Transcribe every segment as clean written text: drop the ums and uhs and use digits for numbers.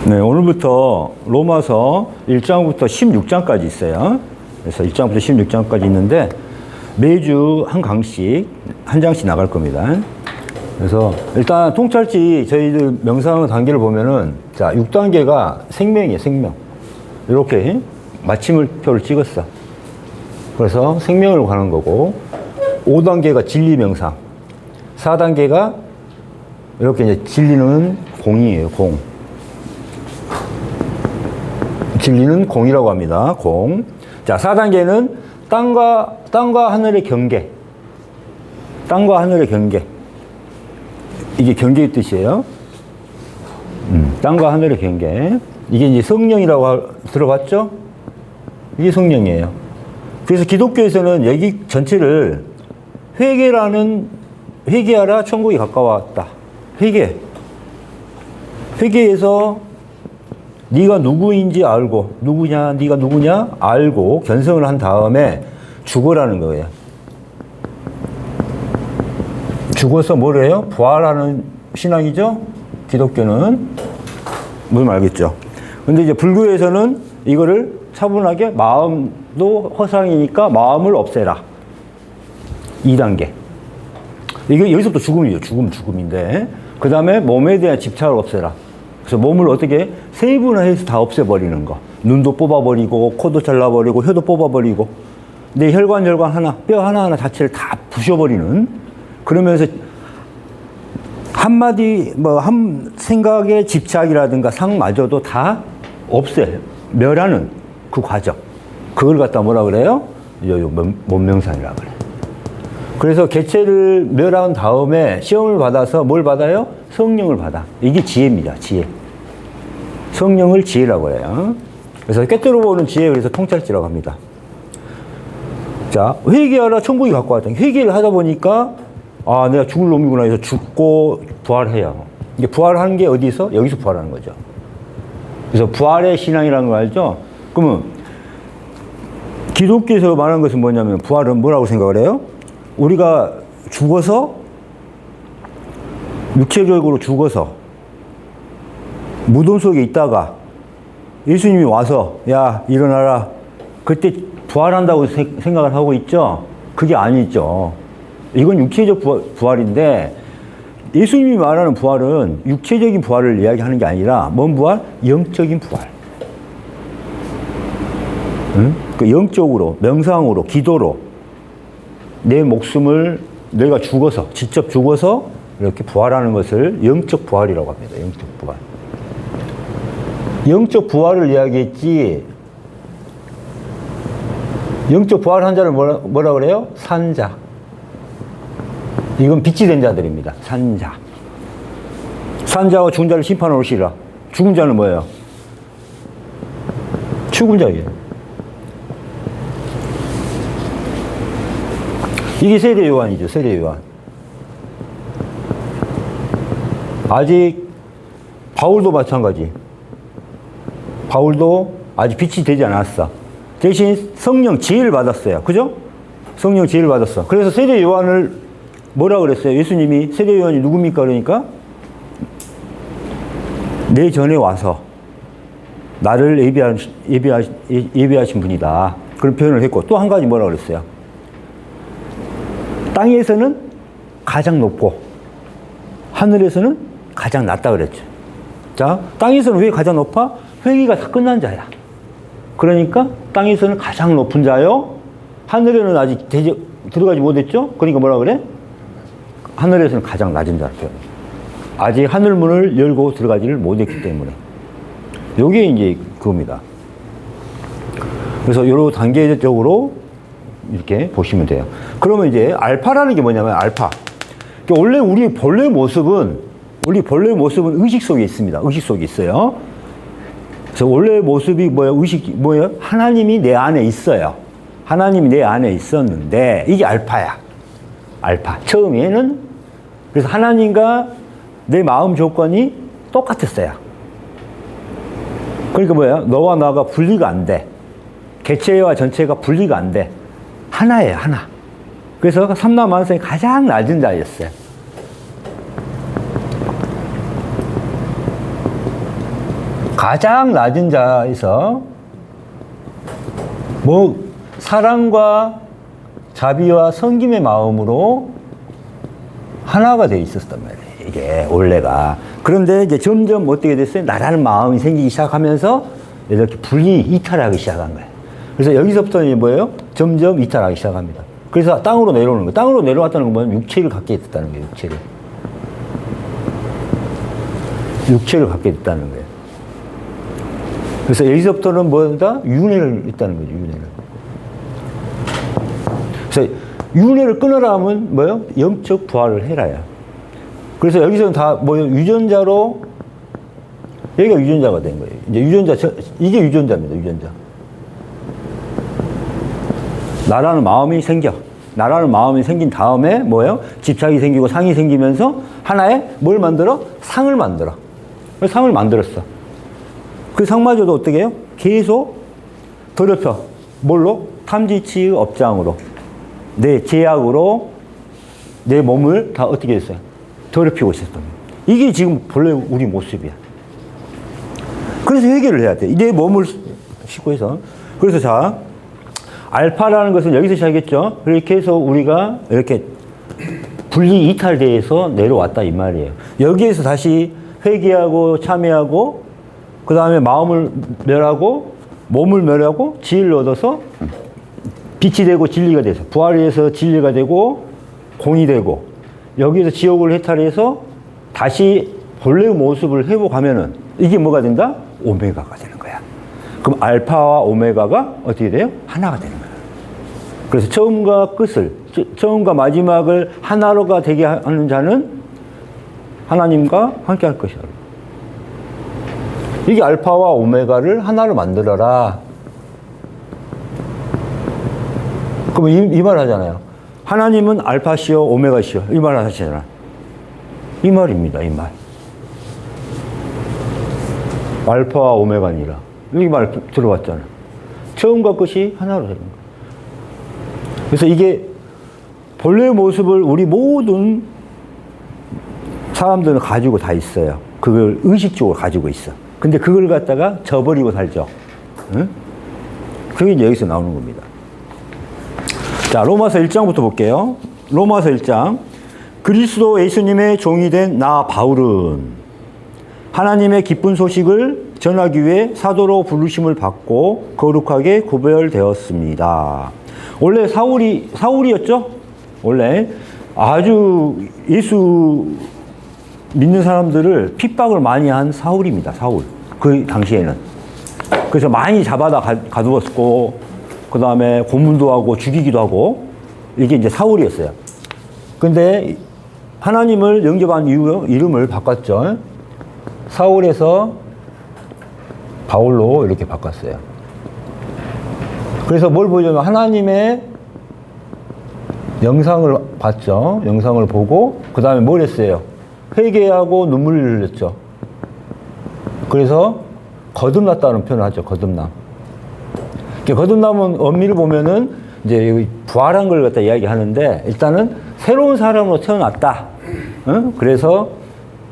네, 오늘부터 로마서 1장부터 16장까지 있어요. 그래서 1장부터 16장까지 있는데 매주 한 강씩, 한 장씩 나갈 겁니다. 그래서 일단 통찰지 저희들 명상 단계를 보면은 자, 6단계가 생명이에요, 생명. 이렇게 마침표를 찍었어. 그래서 생명을 가는 거고, 5단계가 진리 명상. 4단계가 이렇게 이제 진리는 공이에요, 공. 진리는 공이라고 합니다. 공. 자, 4단계는 땅과 하늘의 경계. 땅과 하늘의 경계. 이게 경계의 뜻이에요. 땅과 하늘의 경계. 이게 이제 성령이라고 들어봤죠? 이게 성령이에요. 그래서 기독교에서는 여기 전체를 회개하라, 천국이 가까웠다. 회개해서 네가 누구인지 알고, 네가 누구냐 알고 견성을 한 다음에 죽어라는 거예요. 죽어서 뭘 해요? 부활하는 신앙이죠? 기독교는. 무슨 말 알겠죠? 근데 이제 불교에서는 이거를 차분하게 마음도 허상이니까 마음을 없애라. 2단계. 이게 여기서부터 죽음이에요. 죽음인데. 그 다음에 몸에 대한 집착을 없애라. 그래서 몸을 어떻게 세분화해서 다 없애버리는 거. 눈도 뽑아버리고, 코도 잘라버리고, 혀도 뽑아버리고, 내 혈관 하나, 뼈 하나하나 자체를 다 부셔버리는, 그러면서 한마디, 한 생각의 집착이라든가 상마저도 다 멸하는 그 과정. 그걸 갖다 뭐라 그래요? 몸명상이라고 그래요. 그래서 개체를 멸한 다음에 시험을 받아서 뭘 받아요? 성령을 받아. 이게 지혜입니다. 지혜. 성령을 지혜라고 해요. 그래서 꿰뚫어보는 지혜, 그래서 통찰지라고 합니다. 자, 회개하라, 천국이 가까웠다. 회개를 하다 보니까 아, 내가 죽을 놈이구나 해서 죽고 부활해요. 이게 부활하는 게 어디서? 여기서 부활하는 거죠. 그래서 부활의 신앙이라는 거 알죠? 그러면 기독교에서 말하는 것은 뭐냐면 부활은 뭐라고 생각을 해요? 우리가 죽어서, 육체적으로 죽어서 무덤 속에 있다가 예수님이 와서 야 일어나라, 그때 부활한다고 생각을 하고 있죠? 그게 아니죠. 이건 육체적 부활인데, 예수님이 말하는 부활은 육체적인 부활을 이야기하는 게 아니라 뭔 부활? 영적인 부활. 응? 그 영적으로, 명상으로, 기도로 내 목숨을 내가 죽어서, 직접 죽어서 이렇게 부활하는 것을 영적 부활이라고 합니다. 영적 부활. 영적 부활을 이야기했지, 영적 부활한 자를 뭐라 그래요? 산자. 이건 빛이 된 자들입니다. 산자. 산자와 죽은 자를 심판하러 오시리라. 죽은 자는 뭐예요? 죽은 자예요. 이게 세례 요한이죠. 세례 요한. 아직 바울도 마찬가지. 바울도 아직 빛이 되지 않았어. 대신 성령 지혜를 받았어요. 그죠? 성령 지혜를 받았어. 그래서 세례 요한을 뭐라 그랬어요? 예수님이 세례 요한이 누굽니까? 그러니까 내 전에 와서 나를 예비하신 분이다. 그런 표현을 했고, 또 한 가지 뭐라 그랬어요? 땅에서는 가장 높고 하늘에서는 가장 낮다 그랬죠. 자, 땅에서는 왜 가장 높아? 회개가 다 끝난 자야. 그러니까 땅에서는 가장 높은 자요, 하늘에는 아직 들어가지 못했죠? 그러니까 뭐라 그래? 하늘에서는 가장 낮은 자라. 아직 하늘문을 열고 들어가지를 못했기 때문에. 요게 이제 그겁니다. 그래서 요런 단계적으로 이렇게 보시면 돼요. 그러면 이제 알파라는 게 뭐냐면, 알파. 원래 우리 본래 모습은 의식 속에 있습니다. 의식 속에 있어요. 그래서 원래 모습이 뭐예요? 하나님이 내 안에 있어요. 하나님이 내 안에 있었는데, 이게 알파야. 알파. 처음에는, 그래서 하나님과 내 마음 조건이 똑같았어요. 그러니까 뭐예요? 너와 나가 분리가 안 돼. 개체와 전체가 분리가 안 돼. 하나예요, 하나. 그래서 삼라만상이 가장 낮은 자였어요. 가장 낮은 자에서 사랑과 자비와 섬김의 마음으로 하나가 돼 있었단 말이에요. 이게 원래가. 그런데 이제 점점 어떻게 됐어요? 나라는 마음이 생기기 시작하면서 이렇게 분리 이탈하기 시작한 거예요. 그래서 여기서부터 이제 뭐예요? 점점 이탈하기 시작합니다. 그래서 땅으로 내려오는 거예요. 땅으로 내려왔다는 건 뭐냐면 육체를 갖게 됐다는 거예요. 육체를 갖게 됐다는 거예요. 그래서 여기서부터는 뭐다? 윤회를 있다는 거죠. 윤회를. 그래서 윤회를 끊으라 하면 뭐예요? 영적 부활을 해라야. 그래서 여기서는 다 뭐예요? 유전자로, 여기가 유전자가 된 거예요. 이제 이게 유전자입니다. 유전자. 나라는 마음이 생겨. 나라는 마음이 생긴 다음에 뭐예요? 집착이 생기고 상이 생기면서 하나의 뭘 만들어? 상을 만들어. 상을 만들었어. 그 상마저도 어떻게 해요? 계속 더럽혀. 뭘로? 탐지치의 업장으로. 내 제약으로 내 몸을 다 어떻게 했어요? 더럽히고 있었던 거예요. 이게 지금 본래 우리 모습이야. 그래서 해결을 해야 돼. 내 몸을 싣고 해서. 그래서 자, 알파라는 것은 여기서 시작했죠. 그렇게 해서 우리가 이렇게 분리 이탈돼서 내려왔다 이 말이에요. 여기에서 다시 회개하고 참회하고 그 다음에 마음을 멸하고 몸을 멸하고 지혜를 얻어서 빛이 되고 진리가 돼서 부활해서 진리가 되고 공이 되고 여기에서 지옥을 해탈해서 다시 본래의 모습을 회복하면은 이게 뭐가 된다? 오메가가 되는 거야. 그럼 알파와 오메가가 어떻게 돼요? 하나가 되는 거야. 그래서 처음과 끝을, 처음과 마지막을 하나로가 되게 하는 자는 하나님과 함께 할 것이다. 이게 알파와 오메가를 하나로 만들어라. 그럼 이 말 하잖아요. 하나님은 알파시요 오메가시요. 이 말 하시잖아. 이 말입니다. 이 말. 알파와 오메가니라. 이 말 들어봤잖아. 처음과 끝이 하나로 되는 거야. 그래서 이게 본래의 모습을 우리 모든 사람들은 가지고 다 있어요. 그걸 의식적으로 가지고 있어. 근데 그걸 갖다가 저버리고 살죠. 응? 그게 이제 여기서 나오는 겁니다. 자, 로마서 1장부터 볼게요. 로마서 1장. 그리스도 예수님의 종이 된 나 바울은 하나님의 기쁜 소식을 전하기 위해 사도로 부르심을 받고 거룩하게 구별되었습니다. 원래 사울이었죠? 원래 아주 예수 믿는 사람들을 핍박을 많이 한 사울입니다. 사울. 그 당시에는. 그래서 많이 잡아다 가두었고, 그 다음에 고문도 하고 죽이기도 하고, 이게 이제 사울이었어요. 근데 하나님을 영접한 이후 이름을 바꿨죠. 사울에서 바울로 이렇게 바꿨어요. 그래서 뭘 보냐면 하나님의 영상을 봤죠. 영상을 보고, 그 다음에 뭘 했어요? 회개하고 눈물을 흘렸죠. 그래서 거듭났다는 표현을 하죠. 거듭남. 거듭남은 엄밀히 보면은 이제 부활한 걸 갖다 이야기하는데 일단은 새로운 사람으로 태어났다. 응? 그래서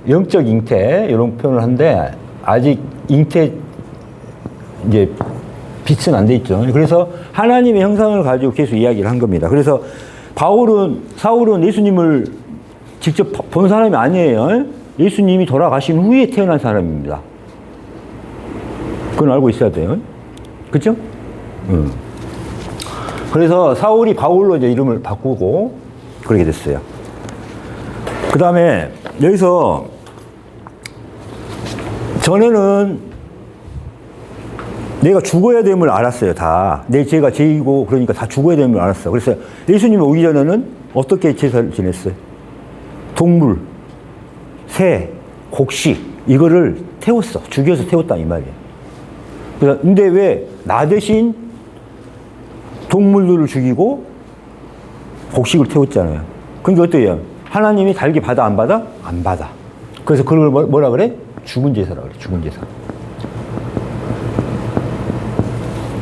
영적 잉태 이런 표현을 하는데 아직 잉태 이제 빛은 안 돼 있죠. 그래서 하나님의 형상을 가지고 계속 이야기를 한 겁니다. 그래서 사울은 예수님을 직접 본 사람이 아니에요. 예수님이 돌아가신 후에 태어난 사람입니다. 그건 알고 있어야 돼요. 그죠? 그래서 사울이 바울로 이제 이름을 바꾸고 그렇게 됐어요. 그 다음에 여기서 전에는 내가 죽어야 됨을 알았어요. 다. 내 죄가 죄이고 그러니까 다 죽어야 됨을 알았어. 그래서 예수님이 오기 전에는 어떻게 제사를 지냈어요? 동물, 새, 곡식 이거를 태웠어. 죽여서 태웠다 이 말이에요. 근데 왜 나 대신 동물들을 죽이고 곡식을 태웠잖아요. 그러니까 어때요? 하나님이 달기 받아 안 받아? 안 받아. 그래서 그걸 뭐라 그래? 죽은 제사라 그래. 죽은 제사.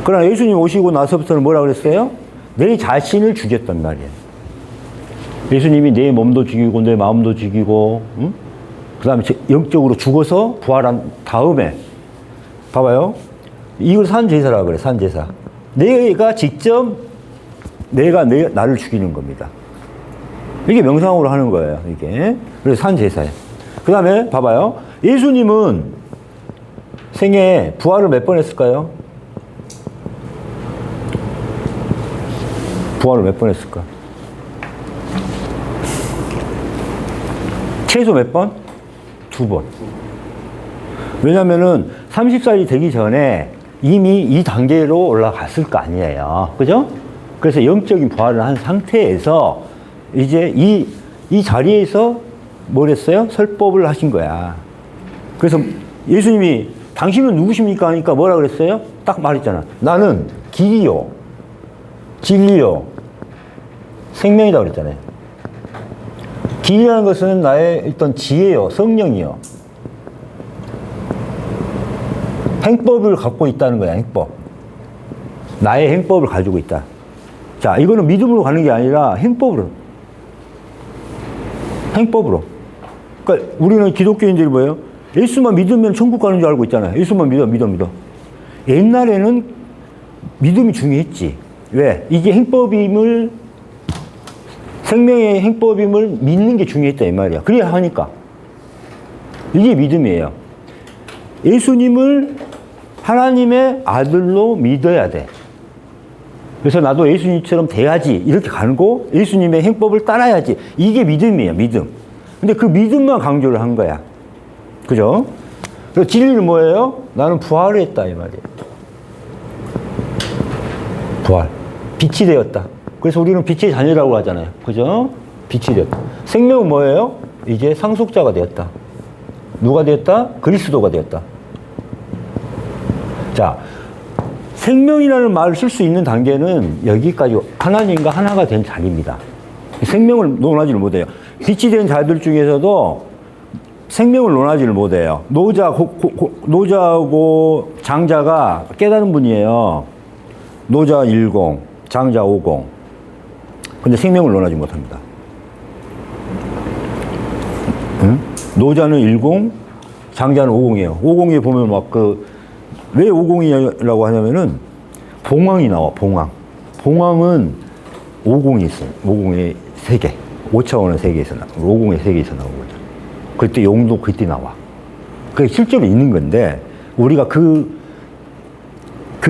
그러나 예수님 오시고 나서부터는 뭐라 그랬어요? 내 자신을 죽였단 말이에요. 예수님이 내 몸도 죽이고 내 마음도 죽이고 응? 그 다음에 영적으로 죽어서 부활한 다음에 봐봐요. 이걸 산제사라고 그래, 산제사. 내가 직접 나를 죽이는 겁니다. 이게 명상으로 하는 거예요, 이게. 그래서 산제사예요. 그 다음에 봐봐요. 예수님은 생애에 부활을 몇 번 했을까요? 부활을 몇 번 했을까? 최소 몇 번? 2번. 왜냐면은 30살이 되기 전에 이미 이 단계로 올라갔을 거 아니에요. 그죠? 그래서 영적인 부활을 한 상태에서 이제 이 자리에서 뭘 했어요? 설법을 하신 거야. 그래서 예수님이 당신은 누구십니까? 하니까 뭐라 그랬어요? 딱 말했잖아. 나는 길이요, 진리요, 생명이다 그랬잖아요. 길이라는 것은 나의 어떤 지혜요, 성령이요. 행법을 갖고 있다는 거야, 행법. 나의 행법을 가지고 있다. 자, 이거는 믿음으로 가는 게 아니라 행법으로. 행법으로. 그러니까 우리는 기독교인들이 뭐예요? 예수만 믿으면 천국 가는 줄 알고 있잖아요. 예수만 믿어. 옛날에는 믿음이 중요했지. 왜? 이게 행법임을, 생명의 행법임을 믿는 게 중요했다, 이 말이야. 그래야 하니까. 이게 믿음이에요. 예수님을 하나님의 아들로 믿어야 돼. 그래서 나도 예수님처럼 돼야지. 이렇게 가고 예수님의 행법을 따라야지. 이게 믿음이에요, 믿음. 근데 그 믿음만 강조를 한 거야. 그죠? 그래서 진리는 뭐예요? 나는 부활을 했다, 이 말이에요. 부활. 빛이 되었다. 그래서 우리는 빛의 자녀라고 하잖아요. 그죠? 빛이 되었다. 생명은 뭐예요? 이제 상속자가 되었다. 누가 되었다? 그리스도가 되었다. 자, 생명이라는 말을 쓸 수 있는 단계는 여기까지 하나님과 하나가 된 자리입니다. 생명을 논하지를 못해요. 빛이 된 자들 중에서도 생명을 논하지를 못해요. 노자하고 장자가 깨달은 분이에요. 노자 10, 장자 50. 근데 생명을 논하지 못합니다. 응? 노자는 10, 장자는 50이에요. 50에 보면 왜 50이라고 하냐면은 봉황이 나와, 봉황. 봉황은 50이 있어요. 50의 세계. 5차원의 세계에서 나오고, 50의 세계에서 나오는 거죠. 그때 용도 그때 나와. 그게 실제로 있는 건데, 우리가 그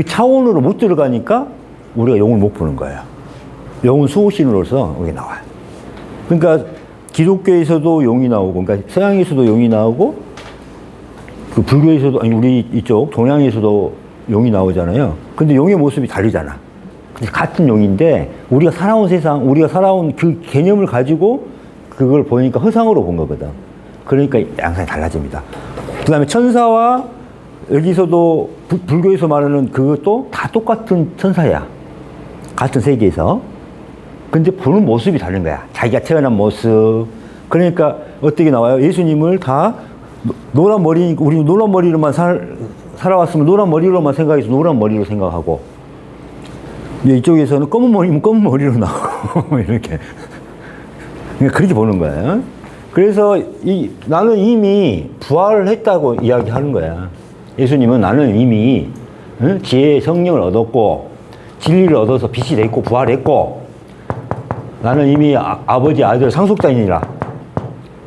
차원으로 못 들어가니까 우리가 용을 못 보는 거예요. 용은 수호신으로서 여기 나와요. 그러니까 기독교에서도 용이 나오고, 그러니까 서양에서도 용이 나오고, 그 불교에서도, 아니, 우리 이쪽 동양에서도 용이 나오잖아요. 근데 용의 모습이 다르잖아. 근데 같은 용인데, 우리가 살아온 세상, 우리가 살아온 그 개념을 가지고 그걸 보니까 허상으로 본 거거든. 그러니까 양상이 달라집니다. 그 다음에 천사와 여기서도 불교에서 말하는 그것도 다 똑같은 천사야. 같은 세계에서. 근데 보는 모습이 다른 거야. 자기가 태어난 모습. 그러니까 어떻게 나와요? 예수님을 다 노란 머리, 우리 노란 머리로만 살아왔으면 노란 머리로만 생각해서 노란 머리로 생각하고, 이쪽에서는 검은 머리면 검은 머리로 나오고, 이렇게. 그렇게 보는 거예요. 그래서 나는 이미 부활을 했다고 이야기하는 거야. 예수님은 나는 이미 지혜의 성령을 얻었고, 진리를 얻어서 빛이 됐고, 부활했고, 나는 이미 아버지 아들 상속자이니라.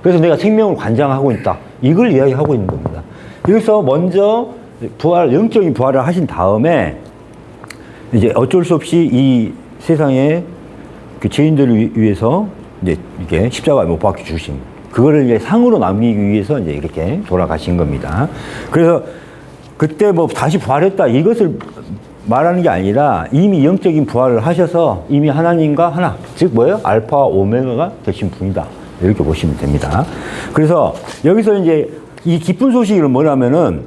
그래서 내가 생명을 관장하고 있다. 이걸 이야기하고 있는 겁니다. 여기서 먼저 영적인 부활을 하신 다음에 이제 어쩔 수 없이 이 세상에 그 죄인들을 위해서 이제 이게 십자가에 못 박혀 주신 그거를 이제 상으로 남기기 위해서 이제 이렇게 돌아가신 겁니다. 그래서 그때 다시 부활했다 이것을 말하는 게 아니라 이미 영적인 부활을 하셔서 이미 하나님과 하나, 즉 뭐예요? 알파와 오메가가 되신 분이다. 이렇게 보시면 됩니다. 그래서 여기서 이제 이 기쁜 소식은 뭐냐면은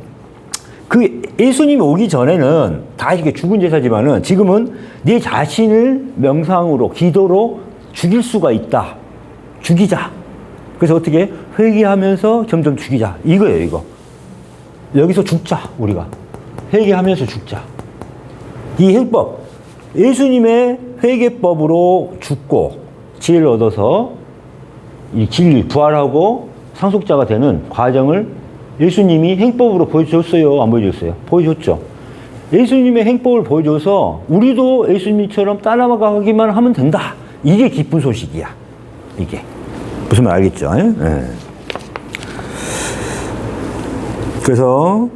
그 예수님이 오기 전에는 다 이렇게 죽은 제사지만은 지금은 네 자신을 명상으로, 기도로 죽일 수가 있다. 죽이자. 그래서 어떻게 회개하면서 점점 죽이자. 이거예요, 이거. 여기서 죽자, 우리가. 회개하면서 죽자. 이 행법, 예수님의 회개법으로 죽고 지혜를 얻어서 이 진리, 부활하고 상속자가 되는 과정을 예수님이 행법으로 보여줬어요? 안 보여줬어요? 보여줬죠. 예수님의 행법을 보여줘서 우리도 예수님처럼 따라가기만 하면 된다. 이게 기쁜 소식이야. 이게. 무슨 말 알겠죠? 네. 그래서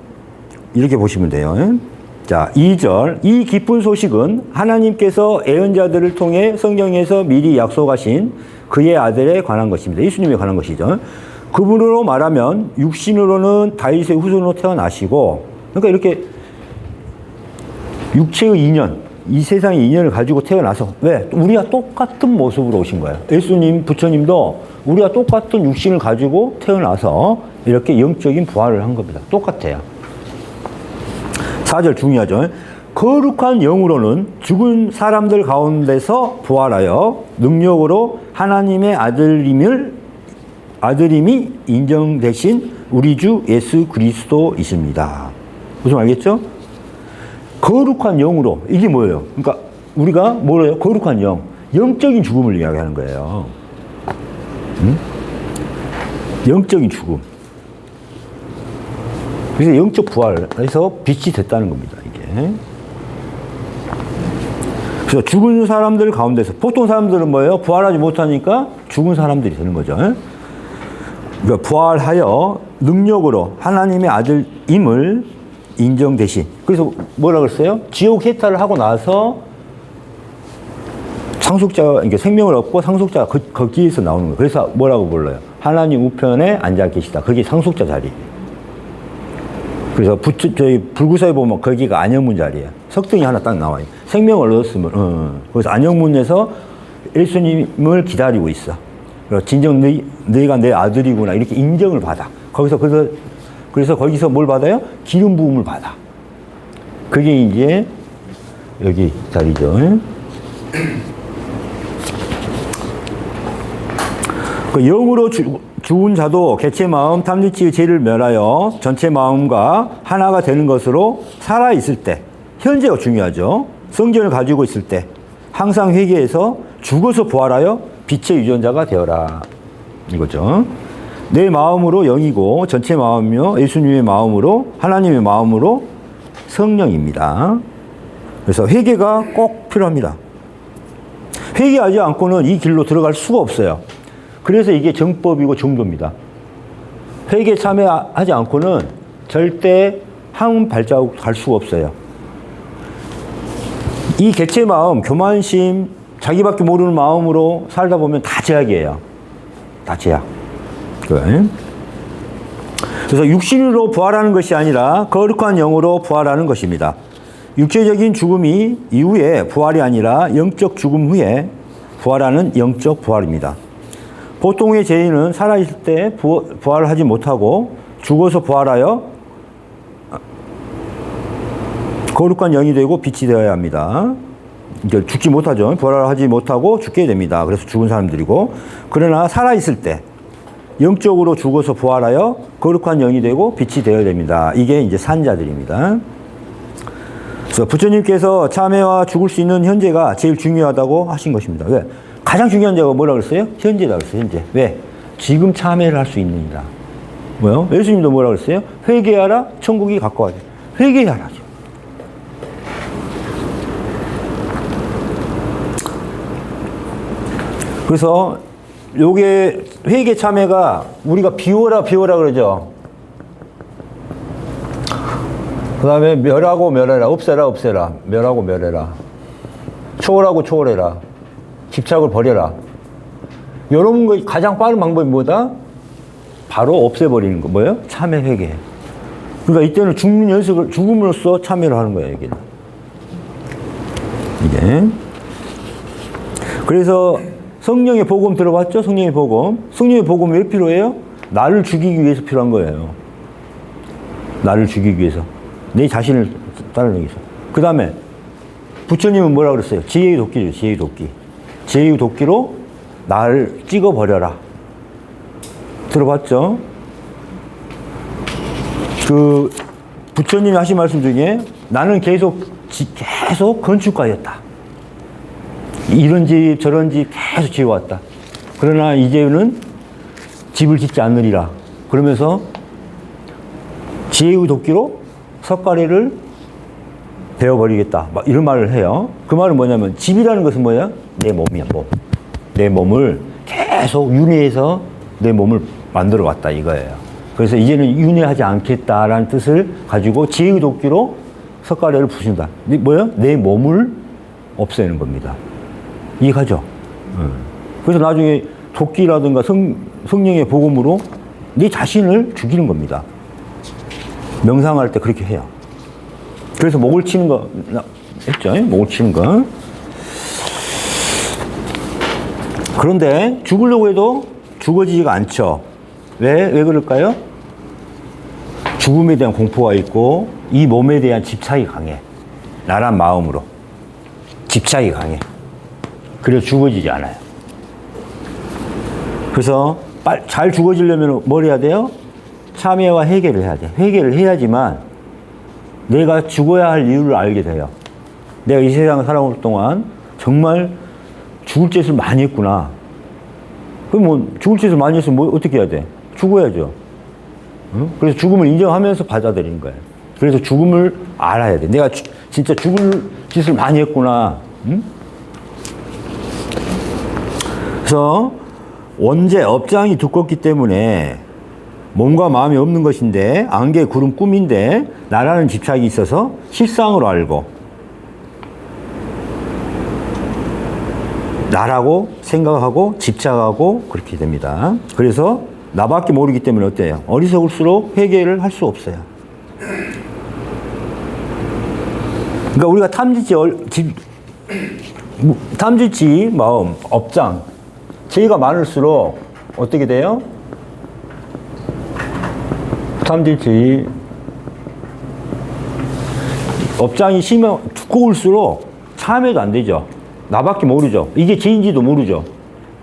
이렇게 보시면 돼요. 자, 2절. 이 기쁜 소식은 하나님께서 애언자들을 통해 성경에서 미리 약속하신 그의 아들에 관한 것입니다. 예수님에 관한 것이죠. 그분으로 말하면 육신으로는 다윗의 후손으로 태어나시고, 그러니까 이렇게 육체의 인연, 이 세상의 인연을 가지고 태어나서, 왜? 우리와 똑같은 모습으로 오신 거예요. 예수님, 부처님도 우리와 똑같은 육신을 가지고 태어나서 이렇게 영적인 부활을 한 겁니다. 똑같아요. 4절 중요하죠. 거룩한 영으로는 죽은 사람들 가운데서 부활하여 능력으로 하나님의 아들임이 인정되신 우리 주 예수 그리스도이십니다. 무슨 알겠죠? 거룩한 영으로. 이게 뭐예요? 그러니까 우리가 뭐래요? 거룩한 영. 영적인 죽음을 이야기하는 거예요. 응? 영적인 죽음. 그래서 영적 부활에서 빛이 됐다는 겁니다, 이게. 그래서 죽은 사람들 가운데서, 보통 사람들은 뭐예요? 부활하지 못하니까 죽은 사람들이 되는 거죠. 그러니까 부활하여 능력으로 하나님의 아들임을 인정되신. 그래서 뭐라 그랬어요? 지옥 해탈을 하고 나서 상속자가, 그러니까 생명을 얻고 상속자가 거기에서 나오는 거예요. 그래서 뭐라고 불러요? 하나님 우편에 앉아 계시다. 그게 상속자 자리. 그래서 저희 불구서에 보면 거기가 안영문 자리예요. 석등이 하나 딱 나와요. 생명을 얻었으면, 그래서 안영문에서 예수님을 기다리고 있어. 그래서 진정 너희가 내 아들이구나. 이렇게 인정을 받아. 그래서 거기서 뭘 받아요? 기름 부음을 받아. 그게 이제 여기 자리죠. 그 영으로 죽은 자도 개체 마음 탐진치의 죄를 멸하여 전체 마음과 하나가 되는 것으로 살아 있을 때, 현재가 중요하죠. 성전을 가지고 있을 때 항상 회개해서 죽어서 부활하여 빛의 유전자가 되어라. 이거죠. 내 마음으로 영이고 전체 마음이며 예수님의 마음으로 하나님의 마음으로 성령입니다. 그래서 회개가 꼭 필요합니다. 회개하지 않고는 이 길로 들어갈 수가 없어요. 그래서 이게 정법이고 정도입니다. 회개 참여하지 않고는 절대 한 발자국 갈 수가 없어요. 이 개체 마음, 교만심, 자기밖에 모르는 마음으로 살다 보면 다 제약이에요. 다 제약. 그래서 육신으로 부활하는 것이 아니라 거룩한 영으로 부활하는 것입니다. 육체적인 죽음이 이후에 부활이 아니라 영적 죽음 후에 부활하는 영적 부활입니다. 보통의 죄인은 살아있을 때 부활하지 못하고 죽어서 부활하여 거룩한 영이 되고 빛이 되어야 합니다. 그러니까 죽지 못하죠. 부활하지 못하고 죽게 됩니다. 그래서 죽은 사람들이고, 그러나 살아있을 때 영적으로 죽어서 부활하여 거룩한 영이 되고 빛이 되어야 됩니다. 이게 이제 산자들입니다. 그래서 부처님께서 참회와 죽을 수 있는 현재가 제일 중요하다고 하신 것입니다. 왜? 가장 중요한 자가 뭐라 그랬어요? 현재다 그랬어요, 현재. 왜? 지금 참회를 할 수 있느니라. 뭐요? 예수님도 뭐라 그랬어요? 회개하라, 천국이 가까워져. 회개하라죠. 그래서 요게 회개 참회가 우리가 비워라 그러죠. 그 다음에 멸하고 멸해라, 없애라, 멸하고 멸해라, 초월하고 초월해라, 집착을 버려라. 이런 거 가장 빠른 방법이 뭐다? 바로 없애버리는 거. 뭐예요? 참회 회개. 그러니까 이때는 죽는 연습을, 죽음으로써 참회를 하는 거예요, 이게. 그래서 성령의 복음 들어봤죠? 성령의 복음. 성령의 복음 왜 필요해요? 나를 죽이기 위해서 필요한 거예요. 나를 죽이기 위해서. 내 자신을 따르기 위해서. 그 다음에 부처님은 뭐라 그랬어요? 지혜의 도끼죠. 지혜의 도끼. 지혜의 도끼로 나를 찍어버려라. 들어봤죠? 그 부처님이 하신 말씀 중에 나는 계속 건축가였다. 이런 집 저런 집 계속 지어왔다. 그러나 이제는 집을 짓지 않으리라. 그러면서 지혜의 도끼로 석가래를 베어버리겠다. 막 이런 말을 해요. 그 말은 뭐냐면 집이라는 것은 뭐야? 내 몸이야, 몸. 내 몸을 계속 윤회해서 내 몸을 만들어 왔다 이거예요. 그래서 이제는 윤회하지 않겠다라는 뜻을 가지고 지혜의 도끼로 석가래를 부순다. 뭐야? 내 몸을 없애는 겁니다. 이해가죠? 그래서 나중에 도끼라든가 성령의 복음으로 네 자신을 죽이는 겁니다. 명상할 때 그렇게 해요. 그래서 목을 치는 거 했죠? 목을 치는 거. 그런데 죽으려고 해도 죽어지지가 않죠. 왜 그럴까요? 죽음에 대한 공포가 있고 이 몸에 대한 집착이 강해. 나란 마음으로 집착이 강해. 그래서 죽어지지 않아요. 그래서 잘 죽어지려면 뭘 해야 돼요? 참회와 회개를 해야 돼요. 회개를 해야지만 내가 죽어야 할 이유를 알게 돼요. 내가 이 세상을 살아올 동안 정말 죽을 짓을 많이 했구나. 그럼 뭐 죽을 짓을 많이 했으면 뭐 어떻게 해야 돼? 죽어야죠. 응? 그래서 죽음을 인정하면서 받아들이는 거예요. 그래서 죽음을 알아야 돼. 내가 진짜 죽을 짓을 많이 했구나. 응? 그래서 원죄, 업장이 두껍기 때문에 몸과 마음이 없는 것인데 안개, 구름, 꿈인데 나라는 집착이 있어서 실상으로 알고 나라고 생각하고 집착하고 그렇게 됩니다. 그래서 나밖에 모르기 때문에 어때요? 어리석을수록 회개를 할 수 없어요. 그러니까 우리가 탐지치 마음, 업장, 죄가 많을수록 어떻게 돼요? 탐지치 업장이 두꺼울수록 참회도 안 되죠. 나밖에 모르죠. 이게 죄인지도 모르죠.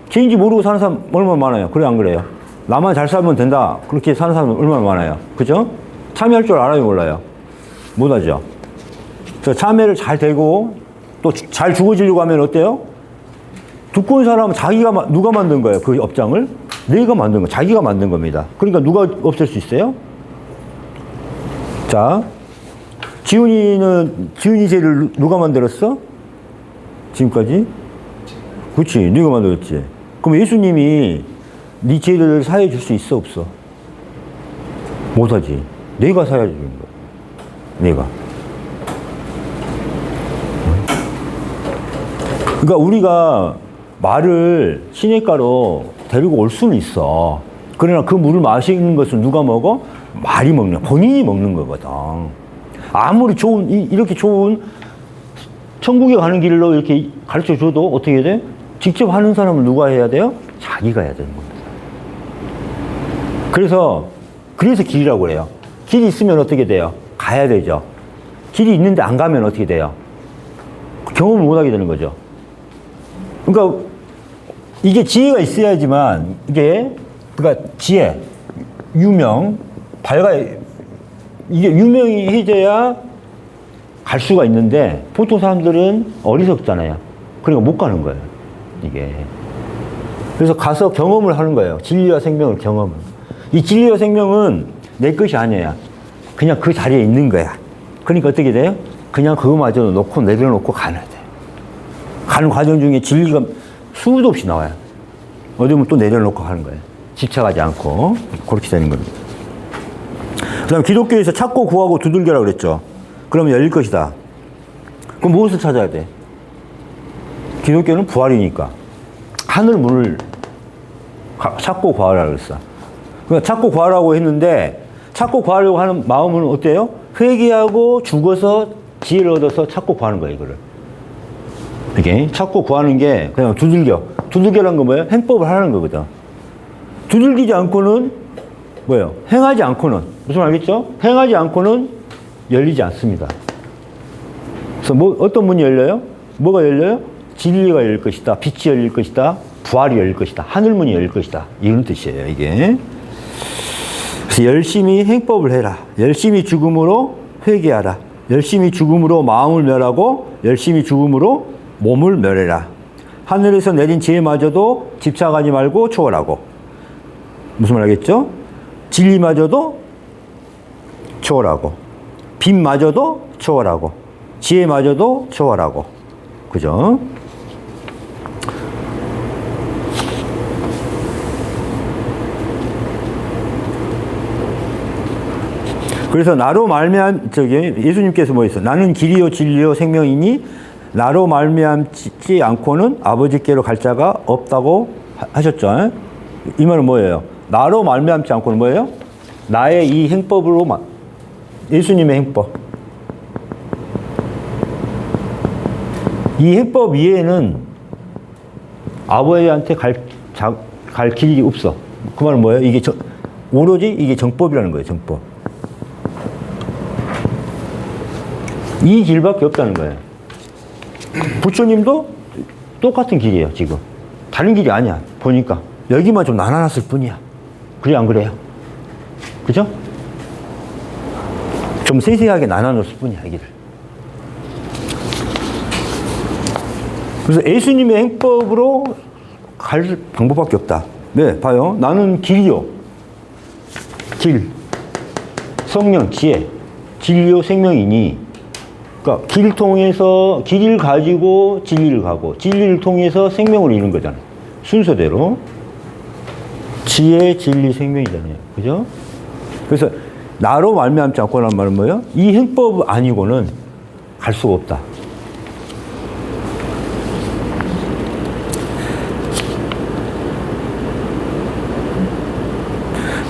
죄인지 모르고 사는 사람 얼마나 많아요. 그래 안 그래요? 나만 잘 살면 된다. 그렇게 사는 사람은 얼마나 많아요. 그죠? 참회할 줄 알아요, 몰라요? 못하죠. 그래서 참회를 잘 되고 또 잘 죽어지려고 하면 어때요? 두꺼운 사람은 누가 만든 거예요? 그 업장을? 내가 만든 거, 자기가 만든 겁니다. 그러니까 누가 없앨 수 있어요? 자, 지훈이 죄를 누가 만들었어? 지금까지? 그렇지, 네가 만들었지. 그럼 예수님이 네 죄를 사해 줄 수 있어, 없어? 못하지. 내가 사해 주는 거야. 내가. 그러니까 우리가 말을 시냇가로 데리고 올 수는 있어. 그러나 그 물을 마시는 것은 누가 먹어? 말이 먹는, 본인이 먹는 거거든. 아무리 이렇게 좋은 천국에 가는 길로 이렇게 가르쳐 줘도 어떻게 해야 돼? 직접 하는 사람은 누가 해야 돼요? 자기가 해야 되는 겁니다. 그래서 길이라고 해요. 길이 있으면 어떻게 돼요? 가야 되죠. 길이 있는데 안 가면 어떻게 돼요? 경험을 못 하게 되는 거죠. 그러니까 이게 지혜가 있어야지만 그러니까 지혜, 유명, 이게 유명해져야 갈 수가 있는데 보통 사람들은 어리석잖아요. 그러니까 못 가는 거예요. 이게. 그래서 가서 경험을 하는 거예요. 진리와 생명을 경험을. 이 진리와 생명은 내 것이 아니야. 그냥 그 자리에 있는 거야. 그러니까 어떻게 돼요? 그냥 그거마저 놓고 내려놓고 가야 돼. 가는 과정 중에 진리가 수도 없이 나와요. 어디면 또 내려놓고 가는 거예요. 집착하지 않고. 그렇게 되는 겁니다. 그 다음 기독교에서 찾고 구하고 두들겨라 그랬죠. 그러면 열릴 것이다. 그럼 무엇을 찾아야 돼? 기독교는 부활이니까. 하늘 문을 찾고 구하라 그랬어. 그러니까 찾고 구하라고 했는데 찾고 구하려고 하는 마음은 어때요? 회개하고 죽어서 지혜를 얻어서 찾고 구하는 거예요, 이거를. 이게 찾고 구하는 게 그냥 두들겨라는 건 뭐예요? 행법을 하라는 거거든. 두들기지 않고는 뭐예요? 행하지 않고는 무슨 알겠죠? 행하지 않고는 열리지 않습니다. 그래서 어떤 문이 열려요? 뭐가 열려요? 진리가 열릴 것이다. 빛이 열릴 것이다. 부활이 열릴 것이다. 하늘문이 열릴 것이다. 이런 뜻이에요, 이게. 그래서 열심히 행법을 해라. 열심히 죽음으로 회개하라. 열심히 죽음으로 마음을 멸하고 열심히 죽음으로 몸을 멸해라. 하늘에서 내린 지혜마저도 집착하지 말고 초월하고. 무슨 말 하겠죠? 진리마저도 초월하고, 빚마저도 초월하고, 지혜마저도 초월하고. 그죠? 그래서 나로 말미암 예수님께서 뭐 있어? 나는 길이요 진리요 생명이니 나로 말미암지 않고는 아버지께로 갈 자가 없다고 하셨죠. 이 말은 뭐예요? 나로 말미암지 않고는 뭐예요? 나의 이 행법으로만, 예수님의 행법. 이 행법 이외에는 아버지한테 갈 길이 없어. 그 말은 뭐예요? 이게 오로지 이게 정법이라는 거예요. 정법. 이 길밖에 없다는 거예요. 부처님도 똑같은 길이에요, 지금. 다른 길이 아니야. 보니까. 여기만 좀 나눠놨을 뿐이야. 그래, 안 그래요? 그죠? 좀 세세하게 나눠놨을 뿐이야, 이 길을. 그래서 예수님의 행법으로 갈 방법밖에 없다. 네, 봐요. 나는 길이요. 길. 성령, 지혜. 진리요, 생명이니. 그러니까 길 통해서 길을 가지고 진리를 가고 진리를 통해서 생명을 이루는 거잖아요. 순서대로 지혜, 진리, 생명이잖아요. 그죠? 그래서 나로 말미암지 않고란 말은 뭐예요? 이 행법 아니고는 갈 수가 없다.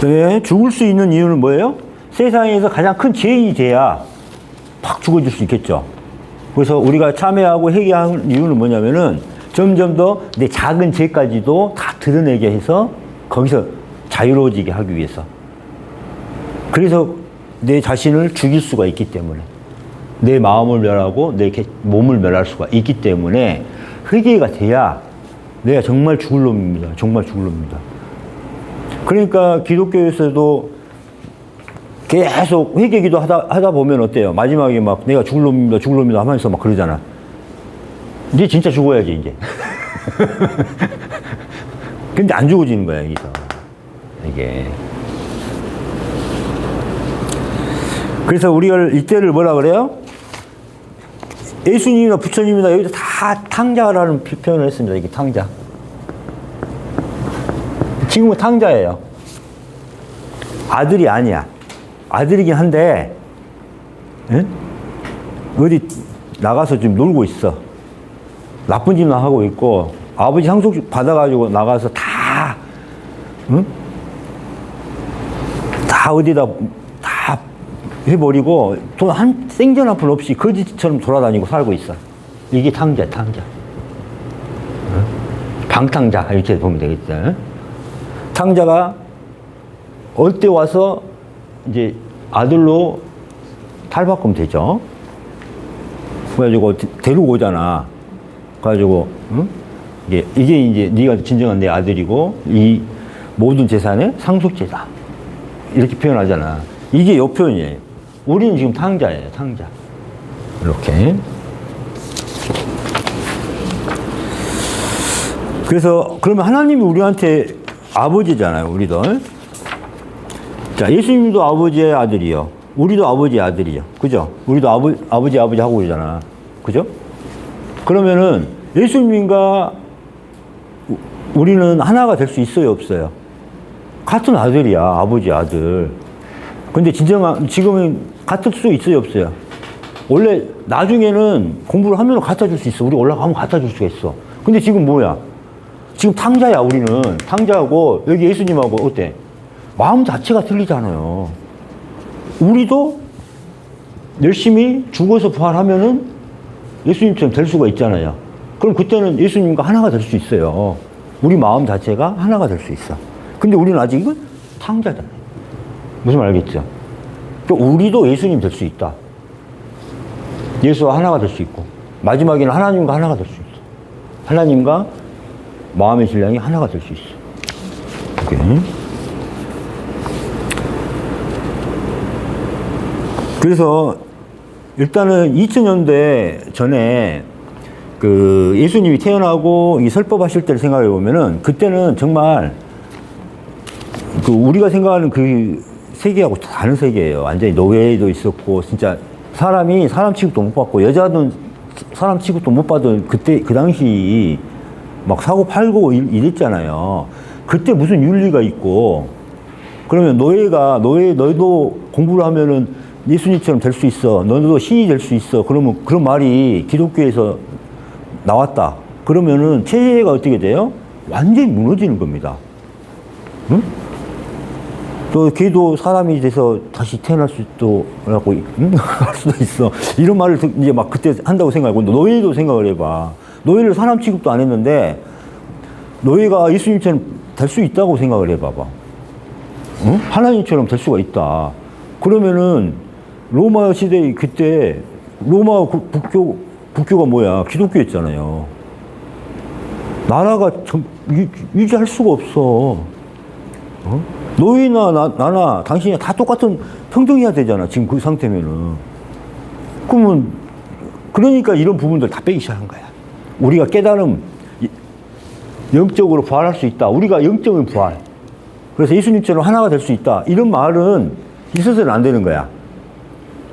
그다음에 죽을 수 있는 이유는 뭐예요? 세상에서 가장 큰 죄인이 돼야 팍 죽어질 수 있겠죠. 그래서 우리가 참회하고 회개하는 이유는 뭐냐면은 점점 더 내 작은 죄까지도 다 드러내게 해서 거기서 자유로워지게 하기 위해서. 그래서 내 자신을 죽일 수가 있기 때문에, 내 마음을 멸하고 내 몸을 멸할 수가 있기 때문에 회개가 돼야 내가 정말 죽을 놈입니다. 정말 죽을 놈입니다. 그러니까 기독교에서도 계속 회개기도 하다 보면 어때요? 마지막에 막 내가 죽을 놈입니다 하면서 막 그러잖아. 이제 진짜 죽어야지, 이제. 근데 안 죽어지는 거야, 여기서. 이게. 그래서 우리가 이때를 뭐라 그래요? 예수님이나 부처님이나 여기서 다 탕자라는 표현을 했습니다. 이게 탕자. 지금은 탕자예요. 아들이 아니야. 아들이긴 한데, 응? 어디 나가서 지금 놀고 있어. 나쁜 짓만 하고 있고, 아버지 상속 받아가지고 나가서 다, 응? 다 어디다, 다 해버리고, 돈 한 생전 한 푼 없이 거지처럼 돌아다니고 살고 있어. 이게 탕자야, 탕자. 응? 방탕자, 이렇게 보면 되겠죠. 응? 탕자가 어릴 때 와서 이제 아들로 탈바꿈 되죠. 그래가지고 데리고 오잖아. 그래가지고 응? 이게 이제 네가 진정한 내 아들이고 이 모든 재산의 상속죄다. 이렇게 표현하잖아. 이게 역표현이에요. 우리는 지금 탕자예요. 탕자. 이렇게. 그래서 그러면 하나님이 우리한테 아버지잖아요. 우리도. 자, 예수님도 아버지의 아들이요. 우리도 아버지의 아들이요. 그죠? 우리도 아버지 하고 그러잖아. 그죠? 그러면은 예수님과 우리는 하나가 될 수 있어요, 없어요? 같은 아들이야, 아버지 아들. 근데 지금은 같을 수 있어요, 없어요? 원래 나중에는 공부를 하면 갖다 줄 수 있어. 우리 올라가면 갖다 줄 수가 있어. 근데 지금 뭐야? 지금 탕자야, 우리는. 탕자하고 여기 예수님하고 어때? 마음 자체가 틀리잖아요. 우리도 열심히 죽어서 부활하면은 예수님처럼 될 수가 있잖아요. 그럼 그때는 예수님과 하나가 될 수 있어요. 우리 마음 자체가 하나가 될 수 있어. 근데 우리는 아직은 탕자잖아요. 무슨 말 알겠죠? 우리도 예수님 될 수 있다. 예수와 하나가 될 수 있고, 마지막에는 하나님과 하나가 될 수 있어. 하나님과 마음의 신랑이 하나가 될 수 있어. 이렇게. 그래서 일단은 2000년대 전에 그 예수님이 태어나고 이 설법하실 때를 생각해 보면은 그때는 정말 그 우리가 생각하는 그 세계하고 다른 세계예요. 완전히 노예도 있었고, 진짜 사람이 사람 취급도 못 받고, 여자는 사람 취급도 못 받은 그때, 그 당시 막 사고 팔고 이랬잖아요. 그때 무슨 윤리가 있고, 그러면 너희도 공부를 하면은 예수님처럼 될 수 있어. 너도 신이 될 수 있어. 그러면 그런 말이 기독교에서 나왔다. 그러면은 체제가 어떻게 돼요? 완전히 무너지는 겁니다. 응? 또 걔도 사람이 돼서 다시 태어날 수도 라고 할 수도 있어. 이런 말을 이제 막 그때 한다고 생각하고, 노예도 생각을 해봐. 노예를 사람 취급도 안 했는데 노예가 예수님처럼 될 수 있다고 생각을 해봐봐. 응? 하나님처럼 될 수가 있다. 그러면은 로마 시대 그때 로마 국교가 뭐야? 기독교였잖아요. 나라가 유지할 수가 없어. 어? 너희나 나나 당신이 다 똑같은 평등해야 되잖아. 지금 그 상태면은. 그러면 그러니까 이런 부분들 다 빼기 시작한 거야. 우리가 깨달음, 영적으로 부활할 수 있다. 우리가 영적인 부활. 그래서 예수님처럼 하나가 될 수 있다. 이런 말은 있어서는 안 되는 거야.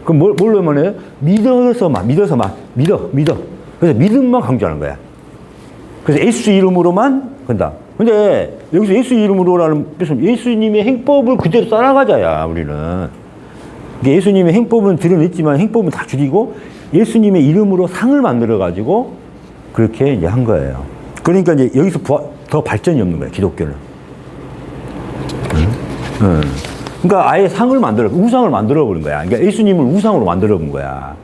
그럼 뭘로 해요? 믿어서만. 그래서 믿음만 강조하는 거야. 그래서 예수 이름으로만 한다. 근데 여기서 예수 이름으로라는 뜻은 예수님의 행법을 그대로 따라가자야, 우리는. 예수님의 행법은 드러냈지만 행법은 다 줄이고 예수님의 이름으로 상을 만들어가지고 그렇게 이제 한 거예요. 그러니까 이제 여기서 더 발전이 없는 거예요, 기독교는. 그러니까 아예 우상을 만들어 버린 거야. 그러니까 예수님을 우상으로 만들어 본 거야.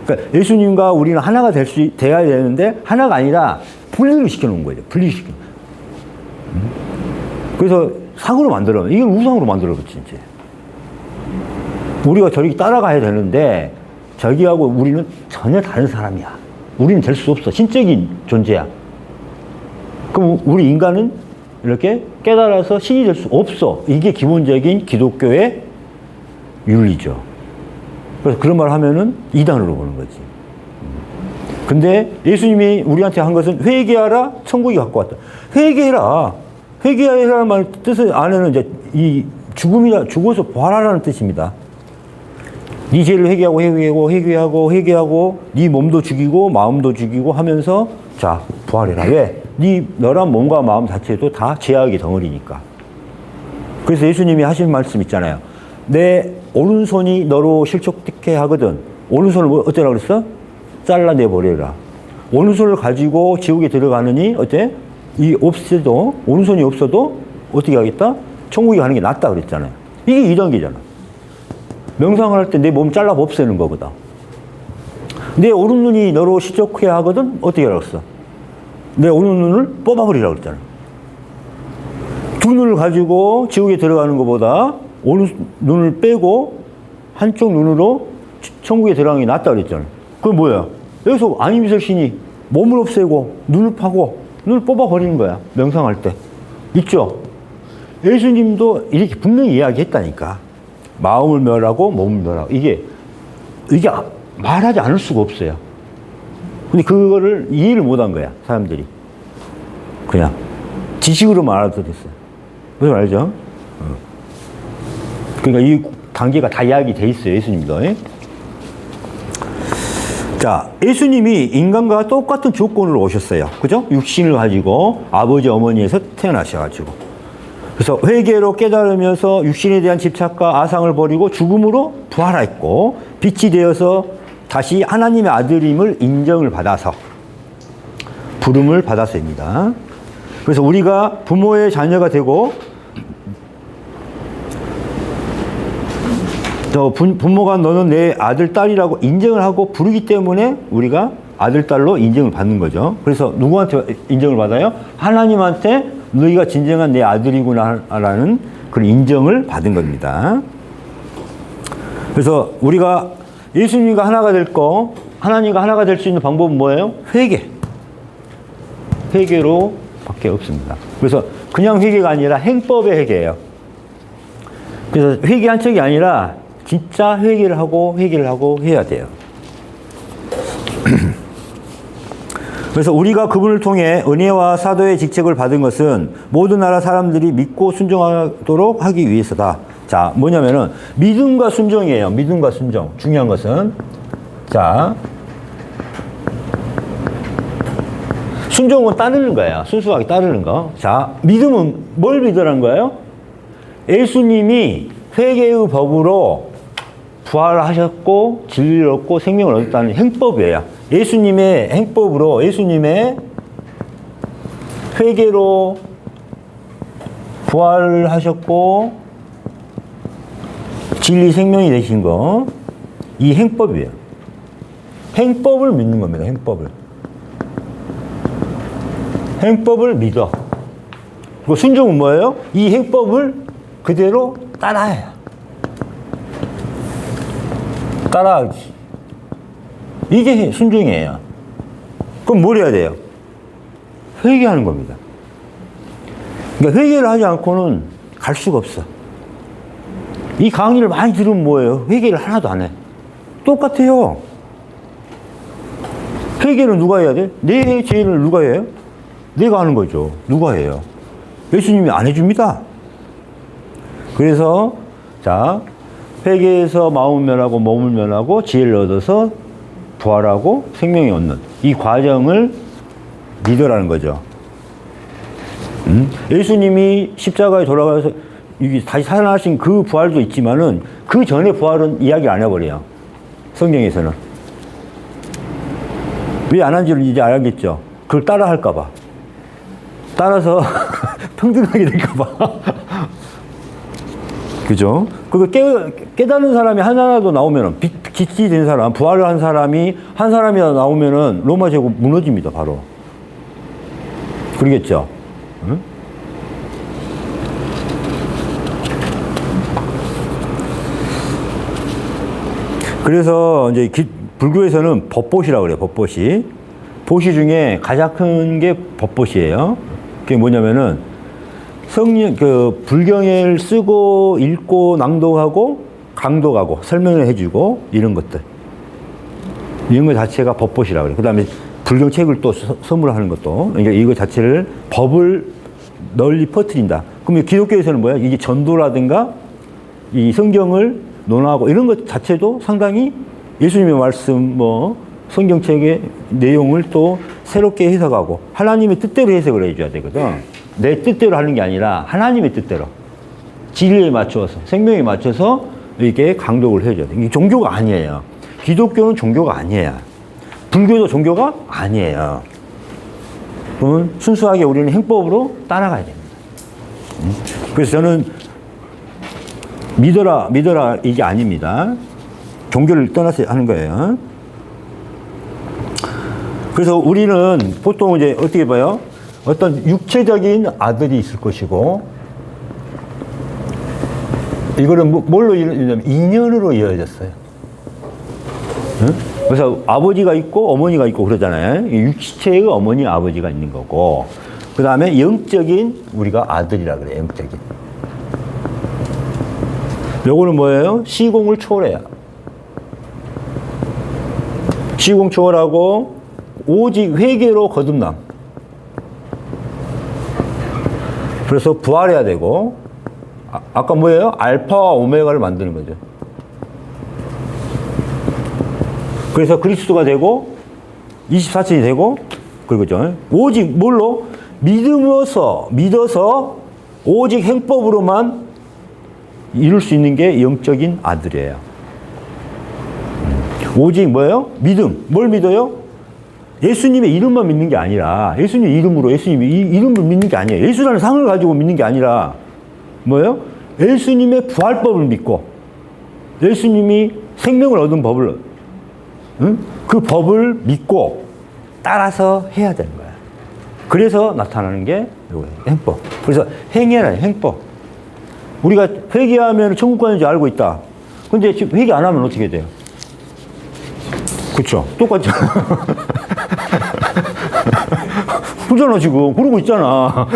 그러니까 예수님과 우리는 하나가 돼야 되는데 하나가 아니라 분리를 시켜 놓은 거죠. 분리시켜. 그래서 상으로 만들어. 이걸 우상으로 만들어 버렸지, 이제. 우리가 저렇게 따라가야 되는데 저기하고 우리는 전혀 다른 사람이야. 우리는 될 수 없어. 신적인 존재야. 그럼 우리 인간은 이렇게 깨달아서 신이 될 수 없어. 이게 기본적인 기독교의 윤리죠. 그래서 그런 말 하면은 이단으로 보는 거지. 근데 예수님이 우리한테 한 것은 회개하라, 천국이 갖고 왔다. 회개해라. 회개하라는 말 뜻을 안에는 이제 이 죽어서 부활하라는 뜻입니다. 네 죄를 회개하고 네 몸도 죽이고 마음도 죽이고 하면서 자, 부활해라. 왜? 너란 몸과 마음 자체도 다 죄악의 덩어리니까. 그래서 예수님이 하신 말씀 있잖아요. 내 오른손이 너로 실족되게 하거든. 오른손을 어쩌라고 그랬어? 잘라내버려라. 오른손을 가지고 지옥에 들어가느니 어때? 오른손이 없어도 어떻게 하겠다? 천국에 가는 게 낫다 그랬잖아요. 이게 2단계잖아. 명상을 할 때 내 몸 잘라 없애는 거거든. 내 오른눈이 너로 실족해야 하거든? 어떻게 하라고 했어? 내 오른눈을 뽑아버리라고 그랬잖아. 두 눈을 가지고 지옥에 들어가는 것보다 오른눈을 빼고 한쪽 눈으로 천국에 들어가는 게 낫다 그랬잖아. 그건 뭐야? 여기서 안임설 신이 몸을 없애고 눈을 파고 눈을 뽑아버리는 거야. 명상할 때. 있죠? 예수님도 이렇게 분명히 이야기했다니까. 마음을 멸하고 몸을 멸하고. 이게 말하지 않을 수가 없어요. 근데 그거를 이해를 못 한 거야, 사람들이. 그냥 지식으로만 알아들었어요. 무슨 말이죠? 그러니까 이 단계가 다 이야기 돼 있어요, 예수님도. 자, 예수님이 인간과 똑같은 조건으로 오셨어요. 그죠? 육신을 가지고 아버지 어머니에서 태어나셔가지고. 그래서 회개로 깨달으면서 육신에 대한 집착과 아상을 버리고 죽음으로 부활했고 빛이 되어서 다시 하나님의 아들임을 인정을 받아서 부름을 받았습니다. 그래서 우리가 부모의 자녀가 되고 부모가 너는 내 아들, 딸이라고 인정을 하고 부르기 때문에 우리가 아들, 딸로 인정을 받는 거죠. 그래서 누구한테 인정을 받아요? 하나님한테 너희가 진정한 내 아들이구나 라는 그런 인정을 받은 겁니다. 그래서 우리가 예수님과 하나가 하나님과 하나가 될 수 있는 방법은 뭐예요? 회개로 밖에 없습니다. 그래서 그냥 회개가 아니라 행법의 회개예요. 그래서 회개한 척이 아니라 진짜 회개를 하고 해야 돼요. 그래서 우리가 그분을 통해 은혜와 사도의 직책을 받은 것은 모든 나라 사람들이 믿고 순종하도록 하기 위해서다. 자, 뭐냐면은 믿음과 순종이에요. 믿음과 순종. 중요한 것은 자, 순종은 따르는 거예요. 순수하게 따르는 거. 자, 믿음은 뭘 믿으라는 거예요? 예수님이 회개의 법으로 부활하셨고 진리를 얻고 생명을 얻었다는 행법이에요. 예수님의 행법으로 예수님의 회개로 부활하셨고 진리 생명이 되신 거, 이 행법이에요. 행법을 믿는 겁니다. 행법을 믿어. 그리고 순종은 뭐예요? 이 행법을 그대로 따라해요. 따라하기. 이게 순종이에요. 그럼 뭘 해야 돼요? 회개하는 겁니다. 그러니까 회개를 하지 않고는 갈 수가 없어. 이 강의를 많이 들으면 뭐예요? 회개를 하나도 안 해. 똑같아요. 회개는 누가 해야 돼? 내 죄를 누가 해요? 내가 하는 거죠. 누가 해요? 예수님이 안 해줍니다. 그래서 자, 회개에서 마음을 면하고 몸을 면하고 지혜를 얻어서 부활하고 생명이 얻는 이 과정을 믿으라는 거죠. 예수님이 십자가에 돌아가서 이게 다시 살아나신 그 부활도 있지만은 그 전에 부활은 이야기 안 해버려요. 성경에서는. 왜 안 한지를 이제 알겠죠. 그걸 따라 할까봐. 따라서 평등하게 될까봐. 그죠? 그거 깨닫는 사람이 하나라도 나오면은, 빛이 된 사람, 부활을 한 사람이 한 사람이라도 나오면은 로마 제국 무너집니다, 바로. 그러겠죠? 응? 그래서 이제 불교에서는 법보시라고 그래요, 법보시. 보시 중에 가장 큰 게 법보시예요. 그게 뭐냐면은 성령, 불경을 쓰고 읽고 낭독하고 강독하고 설명을 해주고 이런 것들. 이런 것 자체가 법보시라고 그래요. 그 다음에 불경책을 또 선물하는 것도. 그러니까 이거 자체를 법을 널리 퍼뜨린다. 그러면 기독교에서는 뭐야? 이게 전도라든가 이 성경을 논하고 이런 것 자체도 상당히 예수님의 말씀, 성경책의 내용을 또 새롭게 해석하고 하나님의 뜻대로 해석을 해줘야 되거든. 내 뜻대로 하는 게 아니라 하나님의 뜻대로 진리에 맞춰서 생명에 맞춰서 이렇게 강독을 해줘야 돼. 이게 종교가 아니에요. 기독교는 종교가 아니에요. 불교도 종교가 아니에요. 그러면 순수하게 우리는 행법으로 따라가야 됩니다. 그래서 저는 믿어라 이게 아닙니다. 종교를 떠나서 하는 거예요. 그래서 우리는 보통 이제 어떻게 봐요? 어떤 육체적인 아들이 있을 것이고, 이거는 뭘로 이루어졌냐면 인연으로 이루어졌어요. 응? 그래서 아버지가 있고 어머니가 있고 그러잖아요. 육체의 어머니, 아버지가 있는 거고, 그 다음에 영적인 우리가 아들이라 그래요. 영적인. 요거는 뭐예요? 시공을 초월해요. 시공 초월하고 오직 회개로 거듭남. 그래서 부활해야 되고, 아까 뭐예요? 알파와 오메가를 만드는 거죠. 그래서 그리스도가 되고 24천이 되고 그러죠. 오직 뭘로? 믿어서 오직 행법으로만 이룰 수 있는 게 영적인 아들이에요. 오직 뭐예요? 믿음. 뭘 믿어요? 예수님의 이름만 믿는 게 아니라, 예수님 이름으로 예수님의 이름을 믿는 게 아니에요. 예수라는 상을 가지고 믿는 게 아니라 뭐예요? 예수님의 부활법을 믿고 예수님이 생명을 얻은 법을, 그 법을 믿고 따라서 해야 되는 거야. 그래서 나타나는 게 이거예요. 행법. 그래서 행해라, 행법. 우리가 회개하면 천국 가는 줄 알고 있다. 근데 지금 회개 안 하면 어떻게 돼요? 그쵸? 똑같죠? 그러잖아, 지금. 그러고 있잖아.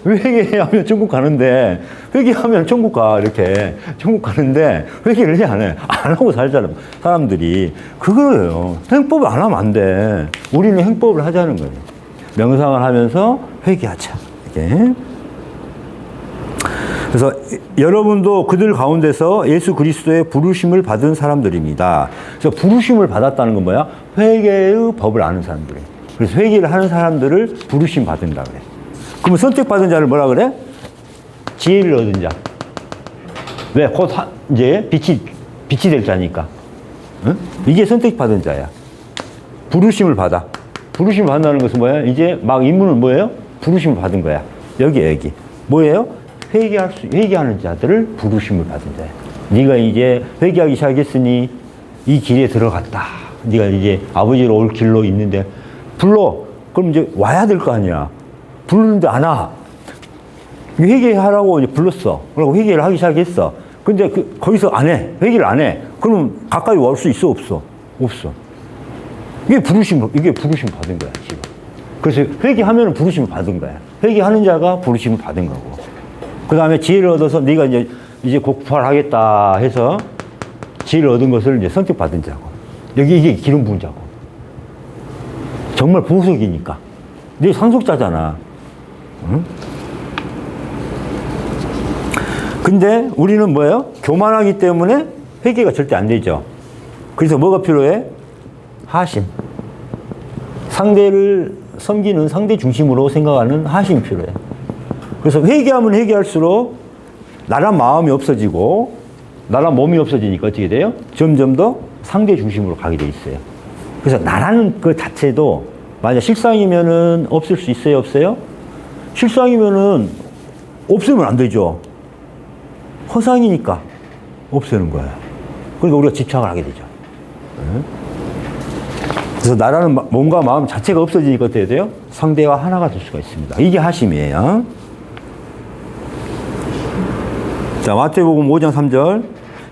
회개하면 천국 가는데, 회개하면 천국 가, 이렇게. 천국 가는데, 회개를 해, 안 해? 안 하고 살잖아, 사람들이. 그거예요. 행법을 안 하면 안 돼. 우리는 행법을 하자는 거예요. 명상을 하면서 회개하자. 이렇게. 그래서 여러분도 그들 가운데서 예수 그리스도의 부르심을 받은 사람들입니다. 그래서 부르심을 받았다는 건 뭐야? 회개의 법을 아는 사람들이에요. 그래서 회개를 하는 사람들을 부르심 받은다 그래. 그러면 선택받은 자를 뭐라 그래? 지혜를 얻은 자. 왜? 곧 이제 빛이 될 자니까. 응? 이게 선택받은 자야. 부르심을 받아. 부르심을 받는다는 것은 뭐야? 이제 막 임무는 뭐예요? 부르심을 받은 거야. 여기. 뭐예요? 회개하는 자들을 부르심을 받은 자야. 네가 이제 회개하기 시작했으니 이 길에 들어갔다. 네가 이제 아버지로 올 길로 있는데 불러. 그럼 이제 와야 될 거 아니야. 부르는데 안 와. 회개하라고 이제 불렀어. 그리고 회개를 하기 시작했어. 근데 거기서 안 해. 회개를 안 해. 그럼 가까이 올 수 있어? 없어? 없어. 이게 부르심 받은 거야, 지금. 그래서 회개하면 부르심을 받은 거야. 회개하는 자가 부르심을 받은 거고. 그 다음에 지혜를 얻어서 네가 이제 곧 부활하겠다 해서 지혜를 얻은 것을 이제 선택받은 자고. 이게 기름 부은 자고. 정말 보석이니까. 네 상속자잖아. 응? 근데 우리는 뭐예요? 교만하기 때문에 회개가 절대 안 되죠. 그래서 뭐가 필요해? 하심. 상대를 섬기는 상대 중심으로 생각하는 하심이 필요해. 그래서 회개하면 회개할수록 나란 마음이 없어지고 나란 몸이 없어지니까 어떻게 돼요? 점점 더 상대 중심으로 가게 돼 있어요. 그래서 나라는 그 자체도 만약 실상이면은 없을 수 있어요? 없어요? 실상이면은 없으면 안 되죠. 허상이니까 없애는 거예요. 그러니까 우리가 집착을 하게 되죠. 그래서 나라는 몸과 마음 자체가 없어지니까 어떻게 돼요? 상대와 하나가 될 수가 있습니다. 이게 하심이에요. 자, 마태복음 5장 3절.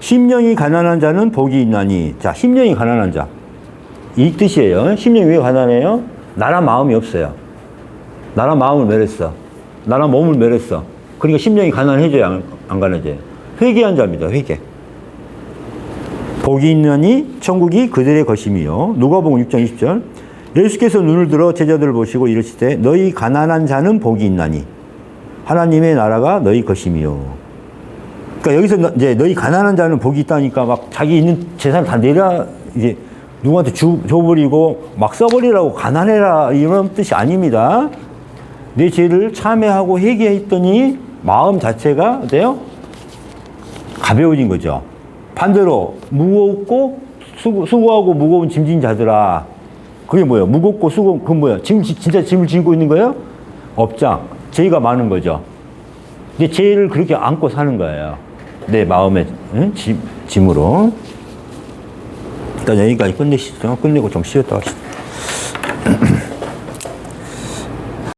심령이 가난한 자는 복이 있나니. 자, 심령이 가난한 자. 이 뜻이에요. 심령이 왜 가난해요? 나란 마음이 없어요. 나란 마음을 멸했어. 나란 몸을 멸했어. 그러니까 심령이 가난해져야 안 가난해져요. 회개한 자입니다. 회개. 복이 있나니 천국이 그들의 것임이요. 누가복음 6장 20절. 예수께서 눈을 들어 제자들을 보시고 이르시되 너희 가난한 자는 복이 있나니 하나님의 나라가 너희 것임이요. 그러니까 여기서 이제 너희 가난한 자는 복이 있다니까 막 자기 있는 재산을 다 내려 이제 누구한테 줘버리고 막 써버리라고 가난해라 이런 뜻이 아닙니다. 내 죄를 참회하고 회개했더니 마음 자체가 어때요? 가벼워진 거죠. 반대로 무겁고 수고하고 무거운 짐진 자들아. 그게 뭐예요? 무겁고 그건 뭐야? 진짜 짐을 지고 있는 거예요? 업장. 죄가 많은 거죠. 근데 죄를 그렇게 안고 사는 거예요. 내 마음의 짐으로. 일단 여기까지 끝내시죠. 끝내고 좀 쉬었다 하시죠.